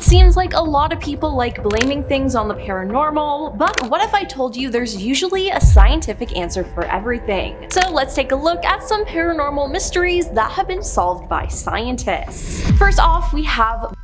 Seems like a lot of people like blaming things on the paranormal, but what if I told you there's usually a scientific answer for everything? So let's take a look at some paranormal mysteries that have been solved by scientists. First off, we have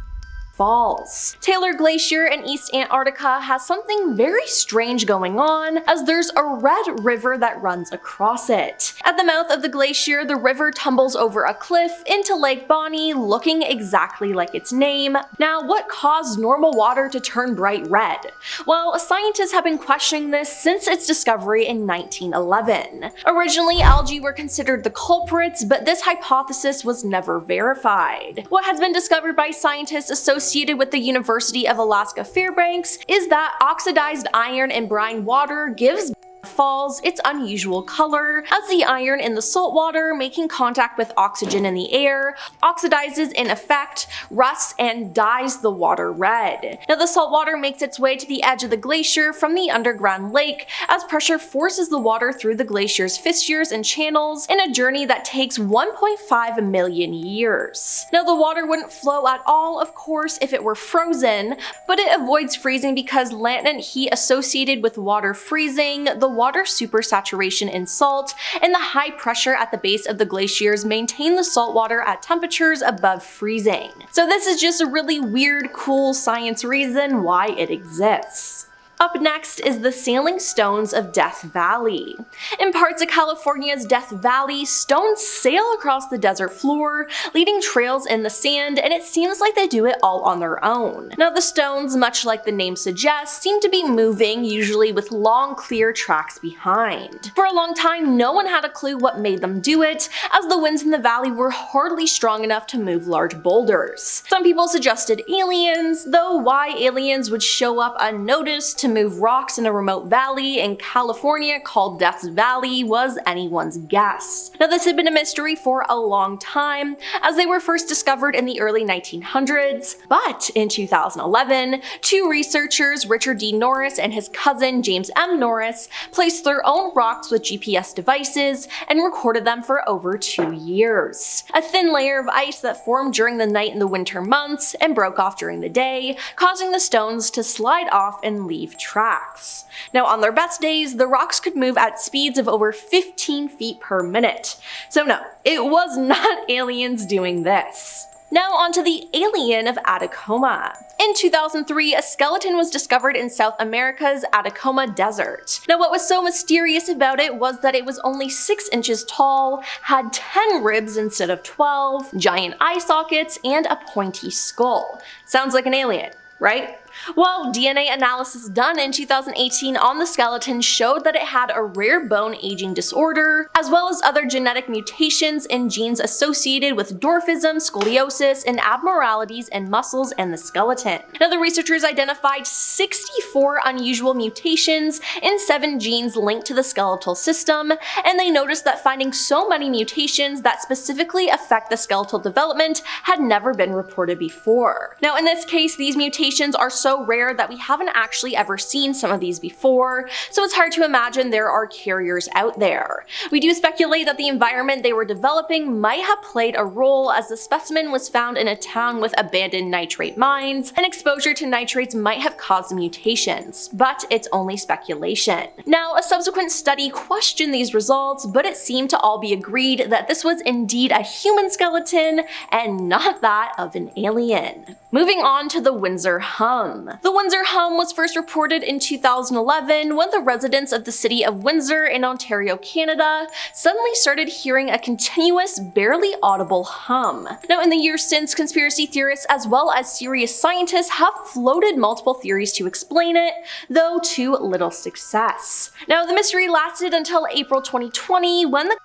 Falls. Taylor Glacier in East Antarctica has something very strange going on, as there's a red river that runs across it. At the mouth of the glacier, the river tumbles over a cliff into Lake Bonny, looking exactly like its name. Now, what caused normal water to turn bright red? Well, scientists have been questioning this since its discovery in 1911. Originally, algae were considered the culprits, but this hypothesis was never verified. What has been discovered by scientists associated with the University of Alaska Fairbanks is that oxidized iron in brine water gives Falls its unusual color, as the iron in the salt water, making contact with oxygen in the air, oxidizes in effect, rusts, and dyes the water red. Now, the salt water makes its way to the edge of the glacier from the underground lake as pressure forces the water through the glacier's fissures and channels in a journey that takes 1.5 million years. Now, the water wouldn't flow at all, of course, if it were frozen, but it avoids freezing because latent heat associated with water freezing, the water supersaturation in salt, and the high pressure at the base of the glaciers maintain the salt water at temperatures above freezing. So this is just a really weird, cool science reason why it exists. Up next is the sailing stones of Death Valley. In parts of California's Death Valley, stones sail across the desert floor, leading trails in the sand, and it seems like they do it all on their own. Now, the stones, much like the name suggests, seem to be moving, usually with long, clear tracks behind. For a long time, no one had a clue what made them do it, as the winds in the valley were hardly strong enough to move large boulders. Some people suggested aliens, though why aliens would show up unnoticed to move rocks in a remote valley in California called Death's Valley was anyone's guess. Now, this had been a mystery for a long time, as they were first discovered in the early 1900s, but in 2011, two researchers, Richard D. Norris and his cousin James M. Norris, placed their own rocks with GPS devices and recorded them for over 2 years. A thin layer of ice that formed during the night in the winter months and broke off during the day, causing the stones to slide off and leave tracks. Now, on their best days, the rocks could move at speeds of over 15 feet per minute. So no, it was not aliens doing this. Now onto the Alien of Atacama. In 2003, a skeleton was discovered in South America's Atacama Desert. Now, what was so mysterious about it was that it was only 6 inches tall, had 10 ribs instead of 12, giant eye sockets, and a pointy skull. Sounds like an alien, right? Well, DNA analysis done in 2018 on the skeleton showed that it had a rare bone aging disorder, as well as other genetic mutations in genes associated with dwarfism, scoliosis, and abnormalities in muscles and the skeleton. Now, the researchers identified 64 unusual mutations in 7 genes linked to the skeletal system, and they noticed that finding so many mutations that specifically affect the skeletal development had never been reported before. Now, in this case, these mutations are so rare that we haven't actually ever seen some of these before, so it's hard to imagine there are carriers out there. We do speculate that the environment they were developing might have played a role, as the specimen was found in a town with abandoned nitrate mines, and exposure to nitrates might have caused the mutations, but it's only speculation. Now, a subsequent study questioned these results, but it seemed to all be agreed that this was indeed a human skeleton and not that of an alien. Moving on to the Windsor Hum. The Windsor Hum was first reported in 2011 when the residents of the city of Windsor in Ontario, Canada, suddenly started hearing a continuous, barely audible hum. Now, in the years since, conspiracy theorists as well as serious scientists have floated multiple theories to explain it, though to little success. Now, the mystery lasted until April 2020, when the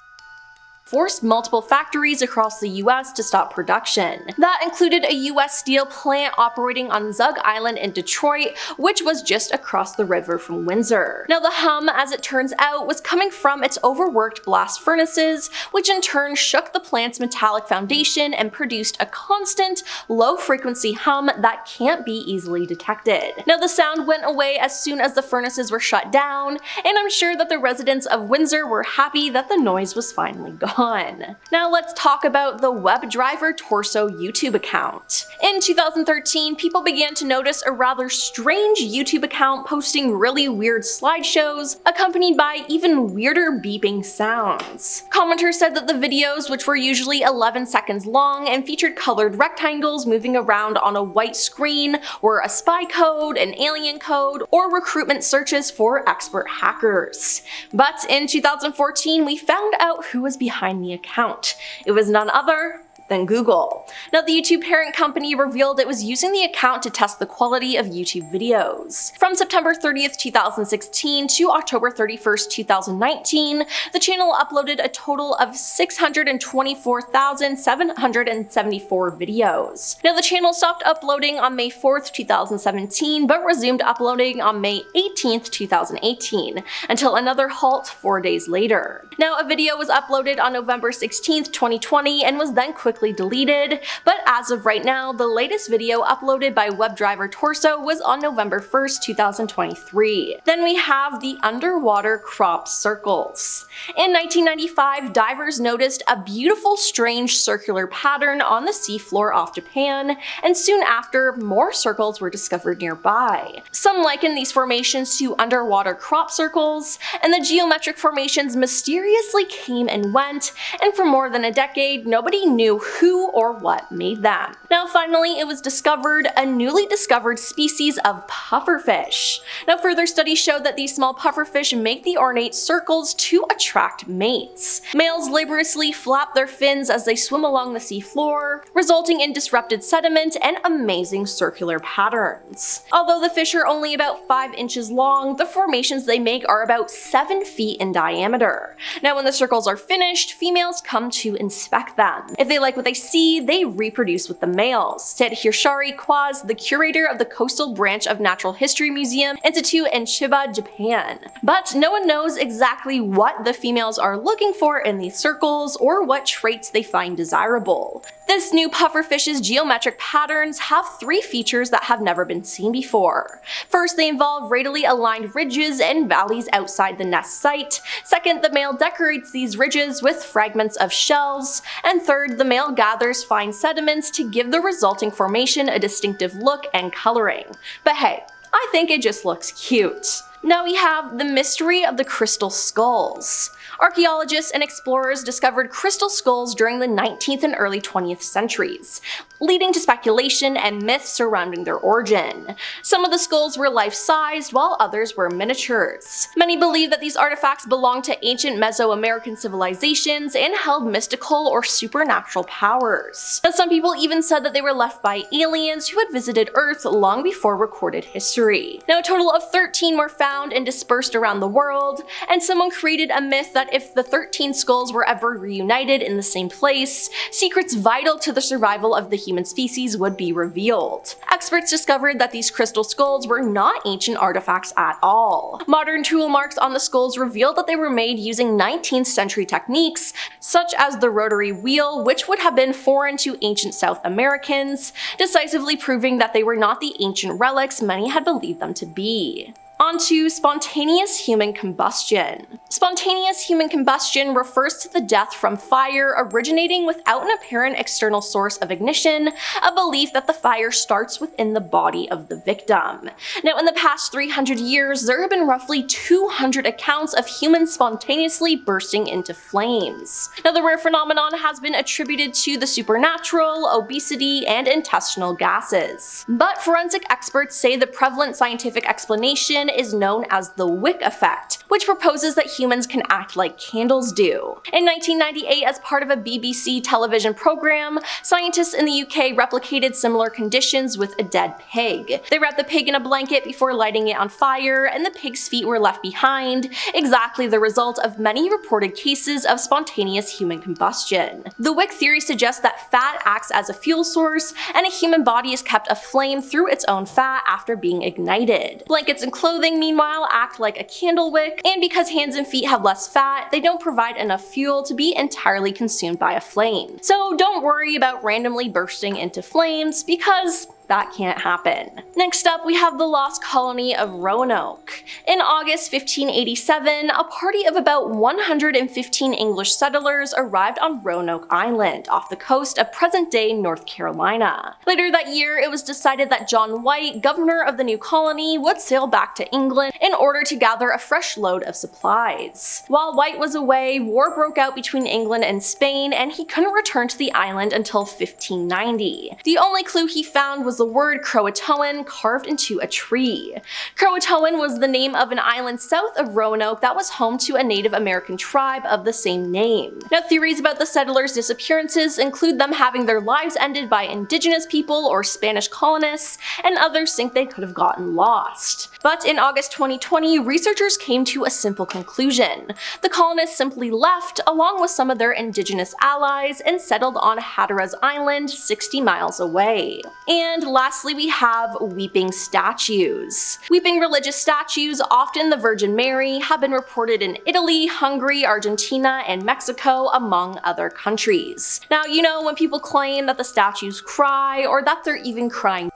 forced multiple factories across the US to stop production. That included a US steel plant operating on Zug Island in Detroit, which was just across the river from Windsor. Now, the hum, as it turns out, was coming from its overworked blast furnaces, which in turn shook the plant's metallic foundation and produced a constant, low-frequency hum that can't be easily detected. Now, the sound went away as soon as the furnaces were shut down, and I'm sure that the residents of Windsor were happy that the noise was finally gone. ton. Now let's talk about the Webdriver torso YouTube account. In 2013, people began to notice a rather strange YouTube account posting really weird slideshows accompanied by even weirder beeping sounds. Commenters said that the videos, which were usually 11 seconds long and featured colored rectangles moving around on a white screen, were a spy code, an alien code, or recruitment searches for expert hackers. But in 2014, we found out who was behind the account. It was none other than Google. Now, the YouTube parent company revealed it was using the account to test the quality of YouTube videos. From September 30th, 2016 to October 31st, 2019, the channel uploaded a total of 624,774 videos. Now, the channel stopped uploading on May 4th, 2017, but resumed uploading on May 18th, 2018, until another halt 4 days later. Now, a video was uploaded on November 16th, 2020, and was then quickly deleted, but as of right now, the latest video uploaded by Webdriver Torso was on November 1st, 2023. Then we have the underwater crop circles. In 1995, divers noticed a beautiful, strange circular pattern on the seafloor off Japan, and soon after, more circles were discovered nearby. Some liken these formations to underwater crop circles, and the geometric formations mysteriously came and went, and for more than a decade, nobody knew who or what made them. Now finally, it was discovered, a newly discovered species of pufferfish. Now further studies showed that these small pufferfish make the ornate circles to attract mates. Males laboriously flap their fins as they swim along the seafloor, resulting in disrupted sediment and amazing circular patterns. Although the fish are only about 5 inches long, the formations they make are about 7 feet in diameter. Now when the circles are finished, females come to inspect them. If they like what they see, they reproduce with the males, said Hirshari Kwaz, the curator of the Coastal Branch of Natural History Museum Institute in Chiba, Japan. But no one knows exactly what the females are looking for in these circles or what traits they find desirable. This new pufferfish's geometric patterns have 3 features that have never been seen before. First, they involve radially aligned ridges and valleys outside the nest site. Second, the male decorates these ridges with fragments of shells. And third, the male gathers fine sediments to give the resulting formation a distinctive look and coloring. But hey, I think it just looks cute. Now we have the mystery of the crystal skulls. Archaeologists and explorers discovered crystal skulls during the 19th and early 20th centuries, leading to speculation and myths surrounding their origin. Some of the skulls were life-sized, while others were miniatures. Many believe that these artifacts belonged to ancient Mesoamerican civilizations and held mystical or supernatural powers. Now, some people even said that they were left by aliens who had visited Earth long before recorded history. Now, a total of 13 were found and dispersed around the world, and someone created a myth that if the 13 skulls were ever reunited in the same place, secrets vital to the survival of the human species would be revealed. Experts discovered that these crystal skulls were not ancient artifacts at all. Modern tool marks on the skulls revealed that they were made using 19th century techniques, such as the rotary wheel, which would have been foreign to ancient South Americans, decisively proving that they were not the ancient relics many had believed them to be. On to spontaneous human combustion. Spontaneous human combustion refers to the death from fire originating without an apparent external source of ignition, a belief that the fire starts within the body of the victim. Now, in the past 300 years, there have been roughly 200 accounts of humans spontaneously bursting into flames. Now, the rare phenomenon has been attributed to the supernatural, obesity, and intestinal gases. But forensic experts say the prevalent scientific explanation is known as the wick effect, which proposes that humans can act like candles do. In 1998, as part of a BBC television program, scientists in the UK replicated similar conditions with a dead pig. They wrapped the pig in a blanket before lighting it on fire, and the pig's feet were left behind, exactly the result of many reported cases of spontaneous human combustion. The wick theory suggests that fat acts as a fuel source, and a human body is kept aflame through its own fat after being ignited. Blankets and clothing, meanwhile, act like a candle wick, and because hands and feet have less fat, they don't provide enough fuel to be entirely consumed by a flame. So don't worry about randomly bursting into flames, because that can't happen. Next up, we have the lost colony of Roanoke. In August 1587, a party of about 115 English settlers arrived on Roanoke Island, off the coast of present-day North Carolina. Later that year, it was decided that John White, governor of the new colony, would sail back to England in order to gather a fresh load of supplies. While White was away, war broke out between England and Spain, and he couldn't return to the island until 1590. The only clue he found was the word Croatoan carved into a tree. Croatoan was the name of an island south of Roanoke that was home to a Native American tribe of the same name. Now, theories about the settlers' disappearances include them having their lives ended by indigenous people or Spanish colonists, and others think they could have gotten lost. But in August 2020, researchers came to a simple conclusion. The colonists simply left, along with some of their indigenous allies, and settled on Hatteras Island, 60 miles away. And lastly, we have weeping statues. Weeping religious statues, often the Virgin Mary, have been reported in Italy, Hungary, Argentina, and Mexico, among other countries. Now, you know when people claim that the statues cry, or that they're even crying.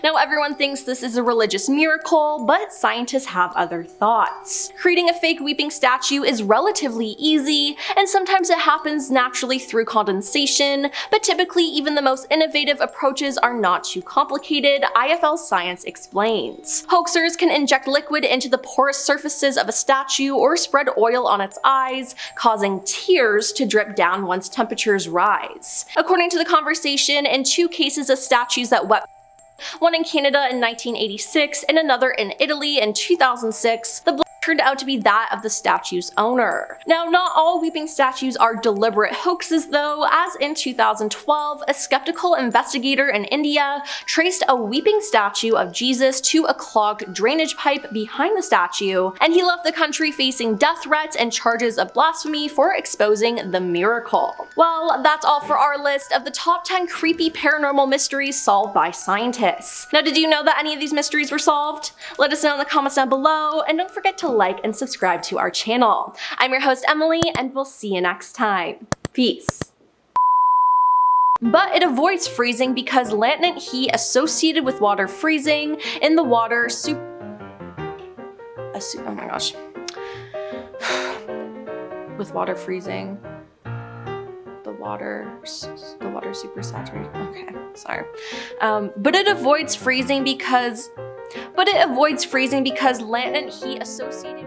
Now, everyone thinks this is a religious miracle, but scientists have other thoughts. Creating a fake weeping statue is relatively easy, and sometimes it happens naturally through condensation, but typically even the most innovative approaches are not too complicated, IFL Science explains. Hoaxers can inject liquid into the porous surfaces of a statue or spread oil on its eyes, causing tears to drip down once temperatures rise. According to the conversation, in 2 cases of statues that wept, one in Canada in 1986 and another in Italy in 2006, the blood turned out to be that of the statue's owner. Now, not all weeping statues are deliberate hoaxes though, as in 2012, a skeptical investigator in India traced a weeping statue of Jesus to a clogged drainage pipe behind the statue, and he left the country facing death threats and charges of blasphemy for exposing the miracle. Well, that's all for our list of the top 10 creepy paranormal mysteries solved by scientists. Now, did you know that any of these mysteries were solved? Let us know in the comments down below, and don't forget to like and subscribe to our channel. I'm your host Emily, and we'll see you next time. Peace. But it avoids freezing because latent heat associated with water freezing in the water oh my gosh. With water freezing. The water super saturated. Okay, sorry. But it avoids freezing because latent heat associated